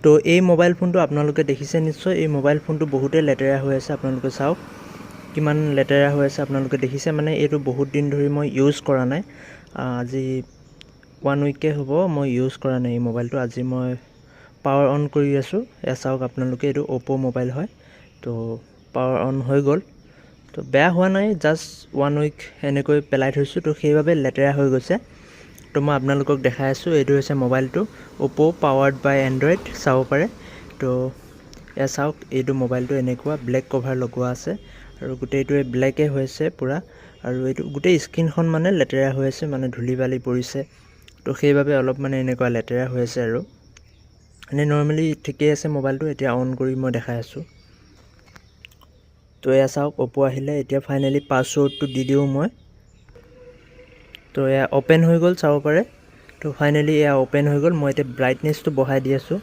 তো এই মোবাইল ফোনটো আপোনালোকে দেখিছে নিশ্চয়, এই মোবাইল ফোনটো বহুতেই লেতেৰা হৈ আছে। আপোনালোকে চাওক কিমান লেতেৰা হৈ আছে, আপোনালোকে দেখিছে। মানে এইটো বহুত দিন ধৰি মই ইউজ কৰা নাই, আজি 1 উইকে হ'ব মই ইউজ কৰা নাই এই মোবাইলটো। আজি মই পাৱাৰ অন কৰি আছোঁ, এয়া চাওক আপোনালোকে, এইটো অ'প' মোবাইল হয়। তো পাৱাৰ অন হৈ গ'ল, তো বেয়া হোৱা নাই, জাষ্ট 1 উইক এনেকৈ পেলাই থৈছোঁ, তো সেইবাবে লেতেৰা হৈ গৈছে। তো মই আপোনালোকক দেখাই আছোঁ, এইটো হৈছে মোবাইলটো, অ'প' পাৱাৰ্ড বাই এণ্ড্ৰইড, চাব পাৰে। তো এয়া চাওক, এইটো মোবাইলটো এনেকুৱা ব্লেক কভাৰ লগোৱা আছে আৰু গোটেইটোৱে ব্লেকে হৈছে পূৰা। আৰু এইটো গোটেই স্ক্ৰীণখন মানে লেতেৰা হৈ আছে, মানে ধূলি বালি পৰিছে, তো সেইবাবে অলপ মানে এনেকুৱা লেতেৰা হৈ আছে। আৰু এনেই নৰ্মেলি ঠিকেই আছে মোবাইলটো। এতিয়া অন কৰি মই দেখাই আছোঁ। তো এয়া চাওক, অ'প' আহিলে। এতিয়া ফাইনেলি পাছৱৰ্ডটো দি দিওঁ মই। তো এয়া অ'পেন হৈ গ'ল, চাব পাৰে। তো ফাইনেলি এয়া অ'পেন হৈ গ'ল। মই এতিয়া ব্ৰাইটনেছটো বঢ়াই দি আছোঁ।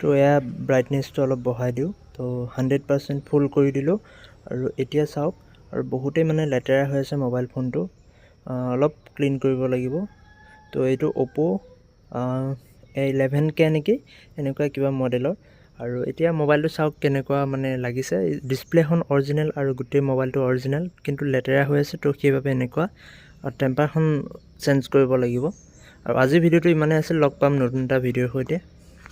তো এয়া ব্ৰাইটনেছটো অলপ বঢ়াই দিওঁ, তো 100% ফুল কৰি দিলোঁ। আৰু এতিয়া চাওক, আৰু বহুতেই মানে লেতেৰা হৈ আছে মোবাইল ফোনটো, অলপ ক্লিন কৰিব লাগিব। তো এইটো অ'প' A11K নেকি, এনেকুৱা কিবা মডেলৰ। আৰু এতিয়া মোবাইলটো চাওক কেনেকুৱা মানে লাগিছে। ডিছপ্লেখন অৰিজিনেল আৰু গোটেই মোবাইলটো অৰিজিনেল, কিন্তু লেতেৰা হৈ আছে, তো সেইবাবে এনেকুৱা। আৰু টেম্পাৰখন চেঞ্জ কৰিব লাগিব। আৰু আজিৰ ভিডিঅ'টো ইমানেই আছিল, লগ পাম নতুন এটা ভিডিঅ'ৰ সৈতে।